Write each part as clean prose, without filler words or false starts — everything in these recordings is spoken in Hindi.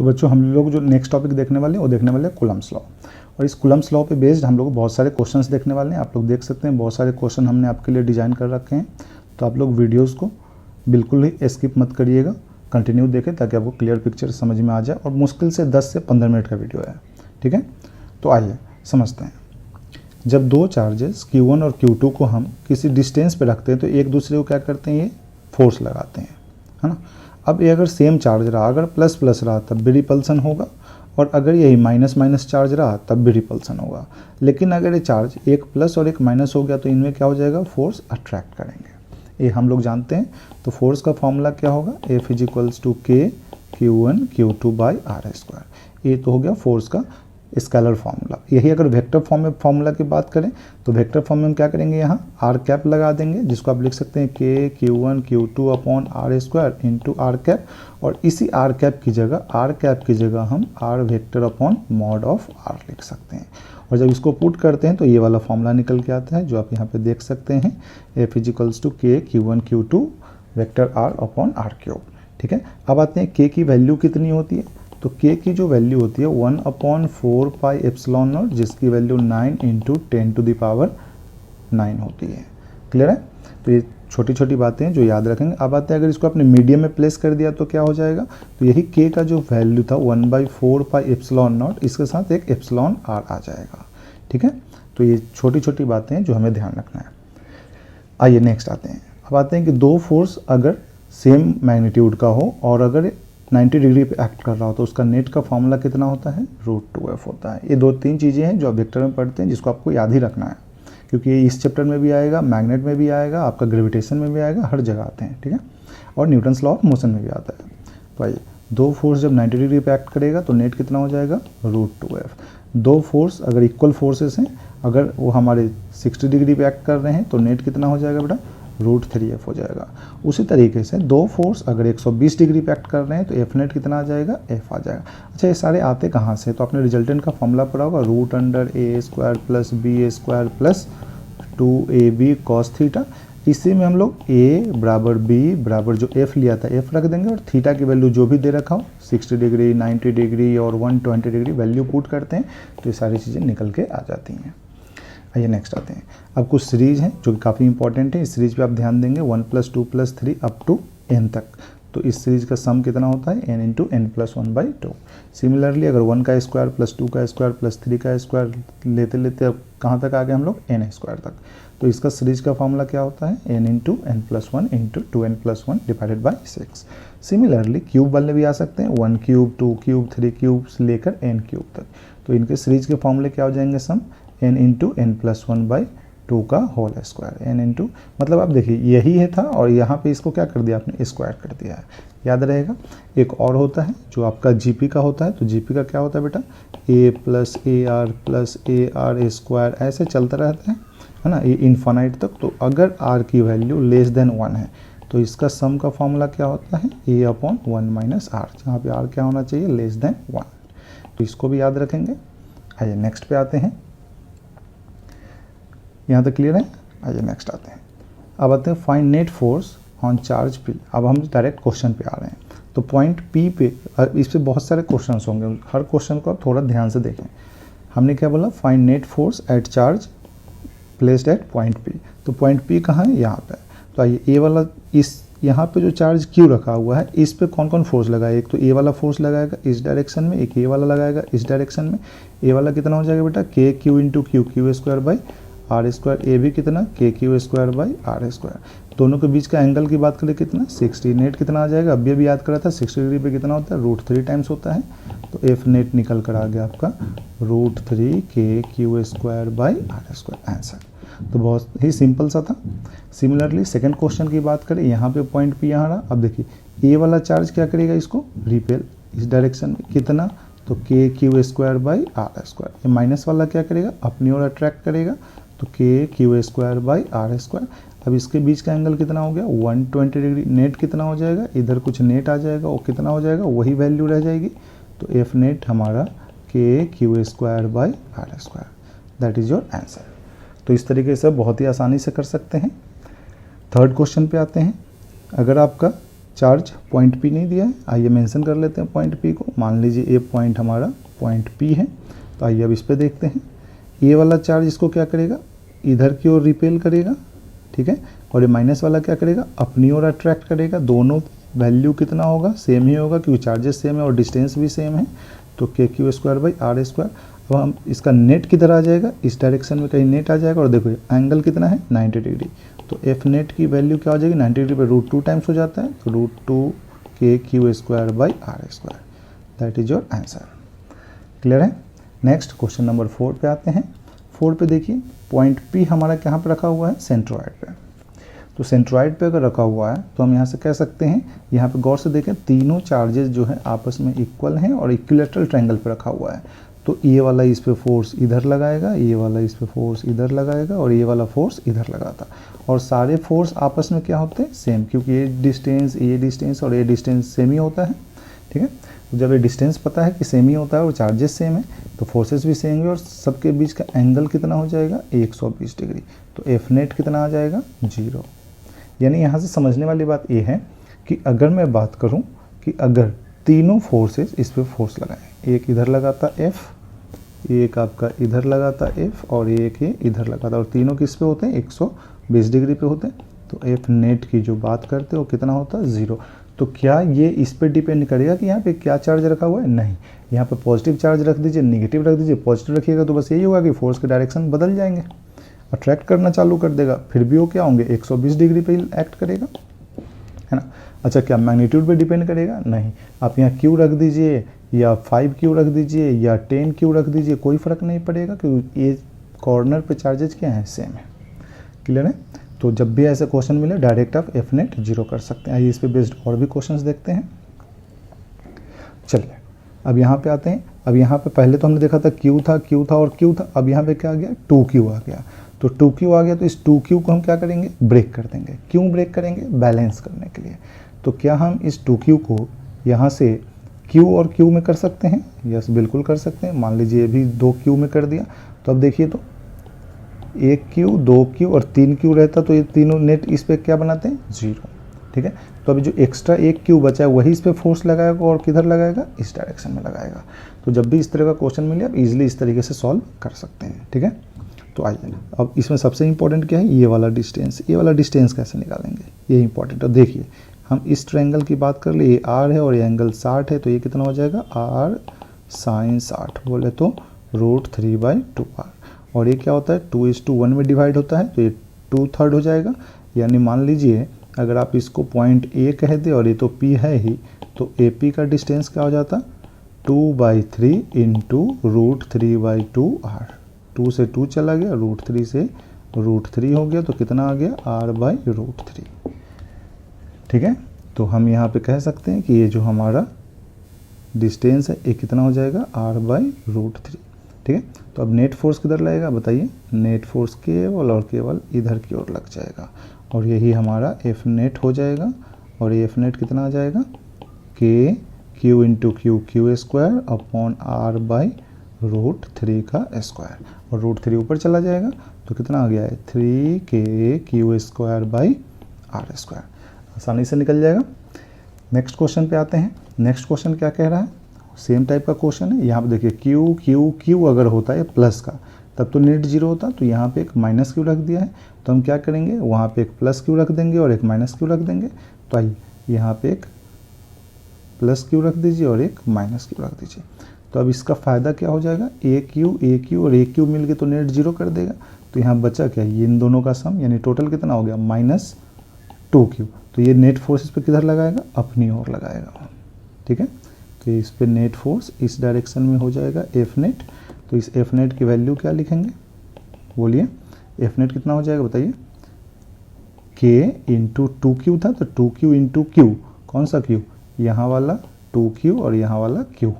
तो बच्चों हम लोग जो नेक्स्ट टॉपिक देखने वाले हैं वो देखने वाले हैं कूलम्ब्स लॉ, और इस कूलम्ब्स लॉ पे बेस्ड हम लोग बहुत सारे क्वेश्चंस देखने वाले हैं। आप लोग देख सकते हैं बहुत सारे क्वेश्चन हमने आपके लिए डिज़ाइन कर रखे हैं, तो आप लोग वीडियोज़ को बिल्कुल ही स्किप मत करिएगा, कंटिन्यू देखें ताकि आपको क्लियर पिक्चर समझ में आ जाए। और मुश्किल से 10 से 15 मिनट का वीडियो है, ठीक है। तो आइए समझते हैं। जब दो चार्जेस Q1 और Q2 को हम किसी डिस्टेंस पे रखते हैं तो एक दूसरे को क्या करते हैं, ये फोर्स लगाते हैं, है ना। अब ये अगर सेम चार्ज रहा, अगर प्लस प्लस रहा तब भी रिपल्सन होगा, और अगर यही माइनस माइनस चार्ज रहा तब भी रिपल्सन होगा। लेकिन अगर ये चार्ज एक प्लस और एक माइनस हो गया तो इनमें क्या हो जाएगा, फोर्स अट्रैक्ट करेंगे, ये हम लोग जानते हैं। तो फोर्स का फॉर्मूला क्या होगा, F = K Q1 Q2 by R²। ये तो हो गया फोर्स का स्केलर फार्मूला। यही अगर वेक्टर फॉर्म में फार्मूला की बात करें तो वेक्टर फॉर्म में हम क्या करेंगे, यहाँ आर कैप लगा देंगे, जिसको आप लिख सकते हैं K Q1 Q2 upon R² into r cap. और इसी आर कैप की जगह हम r vector upon mod of r लिख सकते हैं। और जब इसको पुट करते हैं तो ये वाला फॉर्मूला निकल के आता है जो आप यहाँ पे देख सकते हैं, F = K Q1 Q2 vector R upon R³। ठीक है। अब आते हैं K की वैल्यू कितनी होती है, तो K की जो वैल्यू होती है 1/4 पाई एप्सिलॉन नॉट, जिसकी वैल्यू 9 × 10⁹ होती है। क्लियर है। तो ये छोटी छोटी बातें हैं जो याद रखेंगे। अब आते हैं अगर इसको आपने मीडियम में प्लेस कर दिया तो क्या हो जाएगा, तो यही K का जो वैल्यू था 1/4 पाई एप्सिलॉन नॉट, इसके साथ एक एप्सिलॉन R आ जाएगा। ठीक है। तो ये छोटी छोटी बातें हैं जो हमें ध्यान रखना है। आइए नेक्स्ट आते हैं। अब आते हैं कि दो फोर्स अगर सेम मैग्नीट्यूड का हो और अगर 90 डिग्री पे एक्ट कर रहा हो तो उसका नेट का फॉर्मूला कितना होता है, √2f होता है। ये दो तीन चीज़ें हैं जो आप वेक्टर में पढ़ते हैं, जिसको आपको याद ही रखना है, क्योंकि ये इस चैप्टर में भी आएगा, मैग्नेट में भी आएगा, आपका ग्रेविटेशन में भी आएगा, हर जगह आते हैं। ठीक है। और न्यूटन्स लॉ ऑफ मोशन में भी आता है। तो आइए, दो फोर्स जब 90 डिग्री पे एक्ट करेगा तो नेट कितना हो जाएगा, √2f। दो फोर्स अगर इक्वल फोर्सेस हैं, अगर वो हमारे 60 डिग्री पे एक्ट कर रहे हैं तो नेट कितना हो जाएगा बेटा, √3f हो जाएगा। उसी तरीके से दो फोर्स अगर 120 डिग्री पे एक्ट कर रहे हैं तो एफ नेट कितना आ जाएगा, f आ जाएगा। अच्छा, ये सारे आते कहाँ से, तो आपने रिजल्टेंट का फॉर्मूला पढ़ा होगा, √a² + b² + 2ab cos theta. इसी में हम लोग a बराबर b बराबर जो f लिया था f रख देंगे, और थीटा की वैल्यू जो भी दे रखा हो 60 डिग्री 90 डिग्री और 120 डिग्री वैल्यू पुट करते हैं तो ये सारी चीज़ें निकल के आ जाती हैं। आइए नेक्स्ट आते हैं। अब कुछ सीरीज हैं जो कि काफ़ी इंपॉर्टेंट है, इस सीरीज पे आप ध्यान देंगे 1 + 2 + 3 अप टू n तक। तो इस सीरीज का सम कितना होता है, n × n+1/2। सिमिलरली अगर 1 का स्क्वायर + 2 का स्क्वायर + 3 का स्क्वायर लेते लेते अब कहाँ तक आ गए हम लोग, n² तक। तो इसका सीरीज का फॉर्मूला क्या होता है, n × n+1 × 2n+1 / 6। Similarly cube वाले भी आ सकते हैं, 1 क्यूब 2 क्यूब 3 क्यूब से लेकर n क्यूब तक। तो इनके सीरीज के फॉर्मूले क्या हो जाएंगे, सम n × n+1/2 का होल स्क्वायर। n × मतलब आप देखिए यही है था और यहाँ पे इसको क्या कर दिया आपने, स्क्वायर कर दिया है, याद रहेगा। एक और होता है जो आपका जीपी का होता है, तो जीपी का क्या होता है बेटा, a + ar + ar², ऐसे चलता रहता है ना, ये इन्फानाइट तक। तो अगर r की वैल्यू <1 है तो इसका सम का फॉर्मूला क्या होता है, a/1 - r, जहाँ पे r क्या होना चाहिए, <1। तो इसको भी याद रखेंगे। आइए नेक्स्ट पे आते हैं। यहाँ तक क्लियर है। आइए नेक्स्ट आते हैं। अब आते हैं find net force on charge P। अब हम डायरेक्ट क्वेश्चन पे आ रहे हैं। तो पॉइंट P पे, इस पे बहुत सारे क्वेश्चंस होंगे, हर क्वेश्चन को आप थोड़ा ध्यान से देखें। हमने क्या बोला, find net force at charge placed at point P। तो पॉइंट P कहाँ है, यहाँ पे। तो आइए ए वाला, इस यहाँ पे जो चार्ज Q रखा हुआ है इस पे कौन कौन फोर्स लगाए, एक तो ए वाला फोर्स लगाएगा इस डायरेक्शन में, एक ए वाला लगाएगा इस डायरेक्शन में। ए वाला कितना हो जाएगा बेटा, KQ × Q Q² R², ए भी कितना, KQ² R²। दोनों के बीच का एंगल की बात करें कितना, 60। नेट कितना आ जाएगा, अभी याद करा था 60 डिग्री पे कितना होता है, √3 टाइम्स होता है। तो एफ नेट निकल कर आ गया आपका √3 KQ² R², आंसर। तो बहुत ही सिंपल सा था। सिमिलरली सेकंड क्वेश्चन की बात करें, यहाँ पे पॉइंट P यहाँ रहा। अब देखिए ए वाला चार्ज क्या करेगा, इसको रिपेल इस डायरेक्शन में, कितना, तो KQ² R²। ये माइनस वाला क्या करेगा, अपनी ओर अट्रैक्ट करेगा, तो KQ² R²। अब इसके बीच का एंगल कितना हो गया, 120 डिग्री। नेट कितना हो जाएगा, इधर कुछ नेट आ जाएगा, वो कितना हो जाएगा, वही वैल्यू रह जाएगी। तो एफ नेट हमारा KQ² R², that is your answer. तो इस तरीके से बहुत ही आसानी से कर सकते हैं। थर्ड क्वेश्चन पे आते हैं। अगर आपका चार्ज पॉइंट पी नहीं दिया है, आइए मेंशन कर लेते हैं पॉइंट पी को। मान लीजिए ए पॉइंट हमारा पॉइंट पी है, तो आइए अब इस पे देखते हैं। ये वाला चार्ज इसको क्या करेगा, इधर की ओर रिपेल करेगा, ठीक है, और ये माइनस वाला क्या करेगा, अपनी ओर अट्रैक्ट करेगा। दोनों वैल्यू कितना होगा, सेम ही होगा क्योंकि चार्जेस सेम है और डिस्टेंस भी सेम है, तो k q square by r square. अब हम इसका नेट किधर आ जाएगा, इस डायरेक्शन में कहीं नेट आ जाएगा, और देखो एंगल कितना है 90 डिग्री, तो एफ नेट की वैल्यू क्या हो जाएगी 90 डिग्री पे √2 टाइम्स हो जाता है, तो √2 k q square by r square, that is your answer. Clear है। नेक्स्ट क्वेश्चन नंबर 4 पे आते हैं। 4 पे देखिए पॉइंट पी हमारा कहाँ पे रखा हुआ है, सेंट्रॉइड पे। तो सेंट्रॉइड पे अगर रखा हुआ है तो हम यहाँ से कह सकते हैं, यहाँ पे गौर से देखें तीनों चार्जेस जो है आपस में इक्वल हैं और इक्विलेटरल ट्रायंगल पे रखा हुआ है। तो ये वाला इस पे फोर्स इधर लगाएगा, ये वाला इस पे फोर्स इधर लगाएगा और ये वाला फोर्स इधर लगाता, और सारे फोर्स आपस में क्या होते हैं, सेम, क्योंकि ये डिस्टेंस और ये डिस्टेंस सेम ही होता है, ठीक है। तो जब ये डिस्टेंस पता है कि सेम ही होता है और चार्जेस सेम है, तो फोर्सेस भी सेम है और सबके बीच का एंगल कितना हो जाएगा 120 डिग्री, तो एफ नेट कितना आ जाएगा 0। यानी यहाँ से समझने वाली बात ये है कि अगर मैं बात करूँ कि अगर तीनों फोर्सेस इस पर फोर्स लगाएं, एक इधर लगाता F, एक आपका इधर लगाता F और एक ये इधर लगाता, और तीनों किस पे होते हैं 120 डिग्री पे होते हैं, तो F नेट की जो बात करते हैं वो कितना होता है 0। तो क्या ये इस पर डिपेंड करेगा कि यहाँ पे क्या चार्ज रखा हुआ है, नहीं, यहाँ पे पॉजिटिव चार्ज रख दीजिए, नेगेटिव रख दीजिए, पॉजिटिव रखिएगा तो बस यही होगा कि फोर्स के डायरेक्शन बदल जाएंगे, अट्रैक्ट करना चालू कर देगा, फिर भी वो क्या होंगे 120 डिग्री पे एक्ट करेगा, है ना। अच्छा, क्या मैग्नीट्यूड पे डिपेंड करेगा, नहीं, आप यहाँ क्यू रख दीजिए या 5 क्यू रख दीजिए या 10 क्यू रख दीजिए, कोई फ़र्क नहीं पड़ेगा क्योंकि ये कॉर्नर पे चार्जेज क्या हैं, सेम है। क्लियर है। तो जब भी ऐसे क्वेश्चन मिले डायरेक्ट आप एफ नेट 0 कर सकते हैं। आइए इस पे बेस्ड और भी क्वेश्चंस देखते हैं। चलिए अब यहाँ पे आते हैं। अब यहाँ पे पहले तो हमने देखा था क्यू था और क्यू था, अब यहाँ पे क्या आ गया 2Q आ गया। तो 2Q आ गया तो इस 2Q को हम क्या करेंगे, ब्रेक कर देंगे। क्यों ब्रेक करेंगे, बैलेंस करने के लिए। तो क्या हम इस 2Q को यहाँ से Q और Q में कर सकते हैं, यस बिल्कुल कर सकते हैं। मान लीजिए ये भी 2Q में कर दिया, तो अब देखिए तो 1Q 2Q और 3Q रहता, तो ये तीनों नेट इस पर क्या बनाते हैं 0, ठीक है। तो अभी जो एक्स्ट्रा 1Q बचा है वही इस पर फोर्स लगाएगा और किधर लगाएगा, इस डायरेक्शन में लगाएगा। तो जब भी इस तरह का क्वेश्चन मिले आप इजीली इस तरीके से सॉल्व कर सकते हैं, ठीक है। तो आइए अब इसमें सबसे इंपॉर्टेंट क्या है, ये वाला डिस्टेंस। ये वाला डिस्टेंस कैसे निकालेंगे, ये इंपॉर्टेंट है। देखिए हम इस ट्रायंगल की बात कर ले, ये R है और ये एंगल 60 है, तो ये कितना हो जाएगा R sin 60 बोले तो √3/2R। और ये क्या होता है 2:1 में डिवाइड होता है, तो ये 2/3 हो जाएगा। यानी मान लीजिए अगर आप इसको पॉइंट A कह दे और ये तो P है ही, तो AP का डिस्टेंस क्या हो जाता 2/3 इंटू √3/2R। 2 से 2 चला गया, √3 से √3 हो गया, तो कितना आ गया R/√3, ठीक है। तो हम यहाँ पे कह सकते हैं कि ये जो हमारा डिस्टेंस है ये कितना हो जाएगा R/√3, ठीक है। तो अब नेट फोर्स किधर लगेगा बताइए, नेट फोर्स केवल और केवल इधर की ओर लग जाएगा, और यही हमारा एफ नेट हो जाएगा। और ये एफ नेट कितना आ जाएगा k q into Q square upon R/√3 का स्क्वायर, और √3 ऊपर चला जाएगा, तो कितना आ गया है 3K/Q² आसानी से निकल जाएगा। नेक्स्ट क्वेश्चन पे आते हैं। नेक्स्ट क्वेश्चन क्या कह रहा है, सेम टाइप का क्वेश्चन है। यहाँ पे देखिए Q अगर होता है प्लस का तब तो नेट 0 होता, तो यहाँ पे एक -Q रख दिया है, तो हम क्या करेंगे वहाँ पे एक +Q रख देंगे और एक -Q रख देंगे। तो आइए यहाँ पे एक +Q रख दीजिए और एक -Q रख दीजिए। तो अब इसका फ़ायदा क्या हो जाएगा, AQ और AQ मिल के तो नेट 0 कर देगा, तो यहाँ बचा क्या, ये इन दोनों का सम, यानी टोटल कितना हो गया -2Q। तो ये नेट फोर्स इस पर किधर लगाएगा, अपनी ओर लगाएगा, ठीक है। तो इस पे नेट फोर्स इस डायरेक्शन में हो जाएगा एफ नेट। तो इस एफ नेट की वैल्यू क्या लिखेंगे, बोलिए एफ नेट कितना हो जाएगा बताइए, K इंटू 2Q था, तो 2Q इंटू Q, कौन सा Q, यहाँ वाला 2Q और यहाँ वाला Q,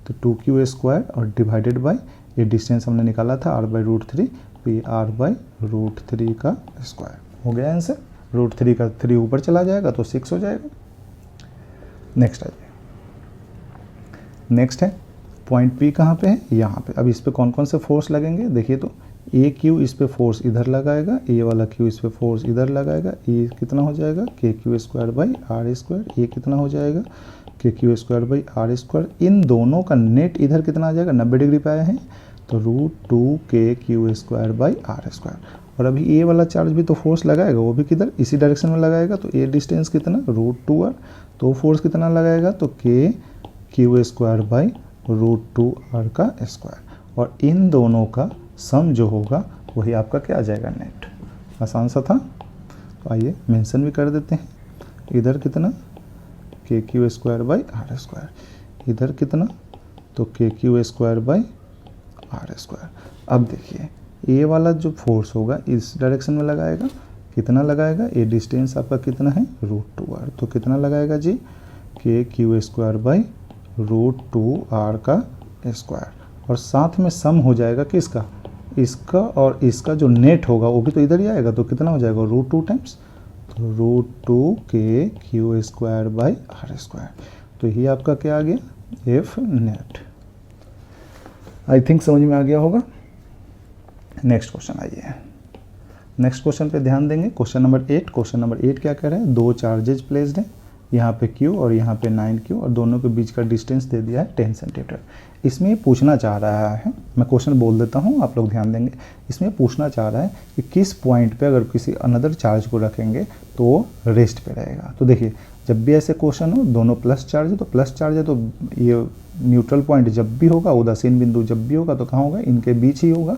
तो 2Q² और डिवाइडेड बाय ये डिस्टेंस हमने निकाला था R/√3, तो ये R/√3 का स्क्वायर हो गया आंसर। √3 का 3 ऊपर चला जाएगा तो 6 हो जाएगा। नेक्स्ट आइए, नेक्स्ट है पॉइंट P कहाँ पे है, यहाँ पे। अब इस पे कौन कौन से फोर्स लगेंगे देखिए, तो ए क्यू इस पे फोर्स इधर लगाएगा, ए वाला क्यू इस पे फोर्स इधर लगाएगा, ए कितना हो जाएगा k q square by r square, ए कितना हो जाएगा k q square by r square. इन दोनों का नेट इधर कितना आ जाएगा 90 डिग्री पे आया है तो √2 k q square by r square. और अभी ए वाला चार्ज भी तो फोर्स लगाएगा, वो भी किधर इसी डायरेक्शन में लगाएगा, तो ए डिस्टेंस कितना √2r, तो फोर्स कितना लगाएगा तो k q square by √2r का स्क्वायर। और इन दोनों का सम जो होगा वही आपका क्या आ जाएगा नेट। आसान सा था। तो आइए मेंशन भी कर देते हैं, इधर कितना k q square by r square, इधर कितना तो k q square by r square. अब देखिए ए वाला जो फोर्स होगा इस डायरेक्शन में लगाएगा, कितना लगाएगा, ए डिस्टेंस आपका कितना है √2r, तो कितना लगाएगा जी के क्यू स्क्वायर बाई √2r का स्क्वायर। और साथ में सम हो जाएगा किसका, इसका और इसका जो नेट होगा वो भी तो इधर ही आएगा, तो कितना हो जाएगा √2 टाइम्स तो √2 k q square by r square. तो ये आपका क्या आ गया एफ नेट। आई थिंक समझ में आ गया होगा। नेक्स्ट क्वेश्चन आइए, नेक्स्ट क्वेश्चन पे ध्यान देंगे। क्वेश्चन नंबर 8, क्वेश्चन नंबर 8 क्या कह रहा है, दो चार्जेज प्लेस्ड हैं, यहाँ पे Q और यहाँ पे 9Q और दोनों के बीच का डिस्टेंस दे दिया है 10 सेंटीमीटर। इसमें पूछना चाह रहा है, मैं क्वेश्चन बोल देता हूँ आप लोग ध्यान देंगे, इसमें पूछना चाह रहा है कि किस पॉइंट पे अगर किसी अनदर चार्ज को रखेंगे तो वो रेस्ट पे रहेगा। तो देखिए जब भी ऐसे क्वेश्चन हो, दोनों प्लस चार्ज है तो प्लस चार्ज है तो ये न्यूट्रल पॉइंट जब भी होगा, उदासीन बिंदु जब भी होगा तो कहाँ होगा, इनके बीच ही होगा।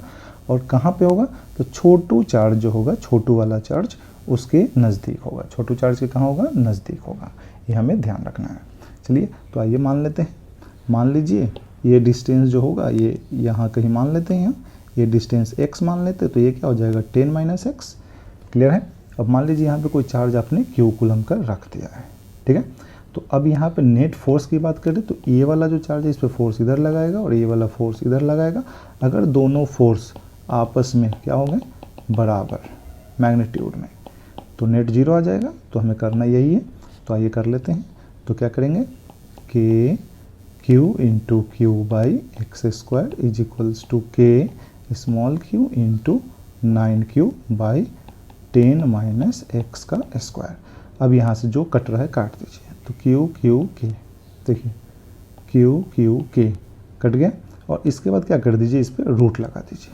और कहाँ पे होगा तो छोटू चार्ज जो होगा, छोटू वाला चार्ज उसके नज़दीक होगा, छोटू चार्ज के कहाँ होगा नज़दीक होगा, ये हमें ध्यान रखना है। चलिए तो आइए मान लेते हैं, मान लीजिए ये डिस्टेंस जो होगा ये यहाँ कहीं मान लेते हैं, यहाँ ये डिस्टेंस x मान लेते हैं, तो ये क्या हो जाएगा 10 - x। क्लियर है। अब मान लीजिए यहाँ पे कोई चार्ज आपने Q कूलम का रख दिया है, ठीक है। तो अब यहाँ पे नेट फोर्स की बात करें तो ये वाला जो चार्ज है इस पर फोर्स इधर लगाएगा और ये वाला फोर्स इधर लगाएगा। अगर दोनों फोर्स आपस में क्या हो गए बराबर मैग्नीट्यूड में, तो नेट 0 आ जाएगा। तो हमें करना यही है, तो आइए कर लेते हैं। तो क्या करेंगे k q into q by x square is equals to k small q into 9Q by 10 - x का स्क्वायर। अब यहाँ से जो कट रहा है काट दीजिए, तो क्यू क्यू के, देखिए क्यू क्यू के कट गया। और इसके बाद क्या कर दीजिए, इस पर रूट लगा दीजिए।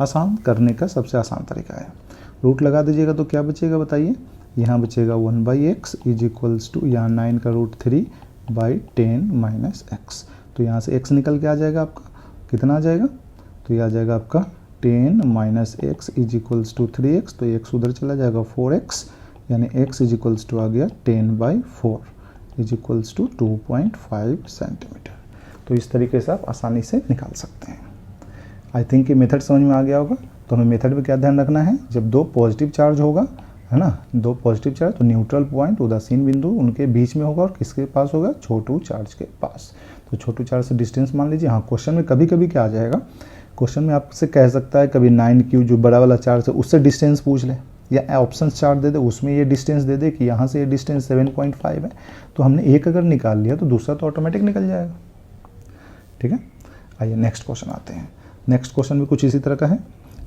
आसान करने का सबसे आसान तरीका है, रूट लगा दीजिएगा तो क्या बचेगा बताइए, यहाँ बचेगा 1/x इज इक्वल्स टू यहाँ 9 का √3 बाई 10 - x। तो यहाँ से x निकल के आ जाएगा आपका, कितना आ जाएगा, तो ये आ जाएगा आपका 10 - x is equals to 3x, तो x उधर चला जाएगा 4x, यानी x इज इक्वल्स टू आ गया 10/4 इज इक्वल्स टू 2.5 सेंटीमीटर। तो इस तरीके से आप आसानी से निकाल सकते हैं। आई थिंक ये मेथड समझ में आ गया होगा। तो हमें मेथड में क्या ध्यान रखना है, जब दो पॉजिटिव चार्ज होगा है ना, दो पॉजिटिव चार्ज, तो न्यूट्रल पॉइंट उदासीन बिंदु उनके बीच में होगा और किसके पास होगा, छोटू चार्ज के पास। तो छोटू चार्ज से डिस्टेंस मान लीजिए। हाँ क्वेश्चन में कभी कभी क्या आ जाएगा, क्वेश्चन में आपसे कह सकता है कभी 9Q जो बड़ा वाला चार्ज है उससे डिस्टेंस पूछ ले, या ऑप्शन चार्ट दे दे उसमें ये डिस्टेंस दे दे कि यहाँ से ये डिस्टेंस 7.5 है। तो हमने एक अगर निकाल लिया तो दूसरा तो ऑटोमेटिक निकल जाएगा, ठीक है। आइए नेक्स्ट क्वेश्चन आते हैं। नेक्स्ट क्वेश्चन भी कुछ इसी तरह का है।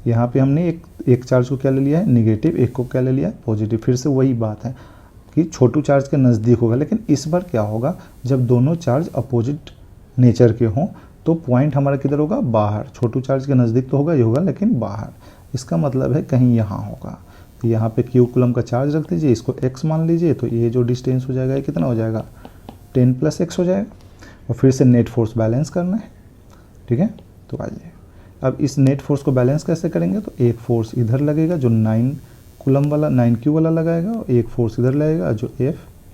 यहाँ पे हमने एक चार्ज को क्या ले लिया है निगेटिव, एक को क्या ले लिया है पॉजिटिव। फिर से वही बात है कि छोटू चार्ज के नज़दीक होगा, लेकिन इस बार क्या होगा, जब दोनों चार्ज अपोजिट नेचर के हों तो पॉइंट हमारा किधर होगा, बाहर। छोटू चार्ज के नज़दीक तो होगा ही होगा लेकिन बाहर। इसका मतलब है कहीं यहाँ होगा। तो यहाँ पे Q कूलम का चार्ज रख दीजिए, इसको x मान लीजिए, तो ये जो डिस्टेंस हो जाएगा ये कितना हो जाएगा 10 + x हो जाएगा। और फिर से नेट फोर्स बैलेंस करना है, ठीक है। तो आइए अब इस नेट फोर्स को बैलेंस कैसे करेंगे, तो एक फोर्स इधर लगेगा जो 9Q वाला लगाएगा और एक फोर्स इधर लगेगा जो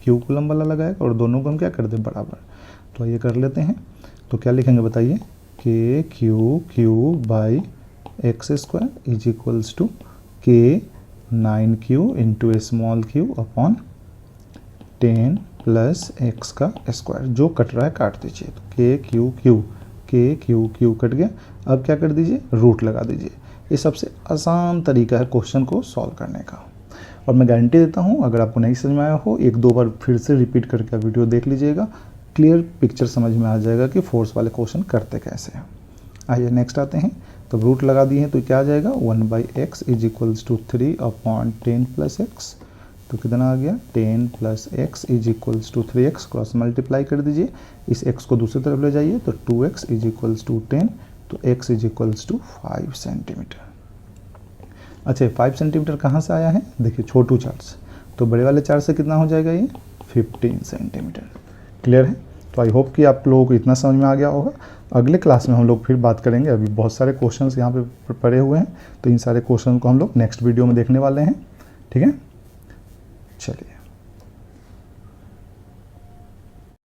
Q कूलम वाला लगाएगा, और दोनों को हम क्या कर दें बराबर। तो ये कर लेते हैं। तो क्या लिखेंगे बताइए, k q by x square is equals to k 9Q into small q upon 10 + x का स्क्वायर। जो कट रहा है काट दीजिए, तो के क्यू कट गया। अब क्या कर दीजिए, रूट लगा दीजिए। ये सबसे आसान तरीका है क्वेश्चन को सॉल्व करने का, और मैं गारंटी देता हूँ अगर आपको नहीं समझ में आया हो, एक दो बार फिर से रिपीट करके वीडियो देख लीजिएगा, क्लियर पिक्चर समझ में आ जाएगा कि फोर्स वाले क्वेश्चन करते कैसे हैं। आइए नेक्स्ट आते हैं। तो रूट लगा दिए हैं तो क्या आ जाएगा 1/x is equals to 3/10 plus x. तो कितना आ गया 10 plus x is equals to 3x, cross multiply कर दीजिए, इस x को दूसरी तरफ ले जाइए तो 2x इज इक्वल्स टू 10, तो x is equals to 5 centimetre. अच्छा 5 सेंटीमीटर कहाँ से आया है, देखिए छोटू चार्ट से, तो बड़े वाले चार्ट से कितना हो जाएगा ये 15 सेंटीमीटर। क्लियर है? तो आई होप कि आप लोगों को इतना समझ में आ गया होगा। अगले क्लास में हम लोग फिर बात करेंगे, अभी बहुत सारे क्वेश्चंस यहाँ पे पड़े हुए हैं, तो इन सारे क्वेश्चन को हम लोग नेक्स्ट वीडियो में देखने वाले हैं। ठीक है, चलिए।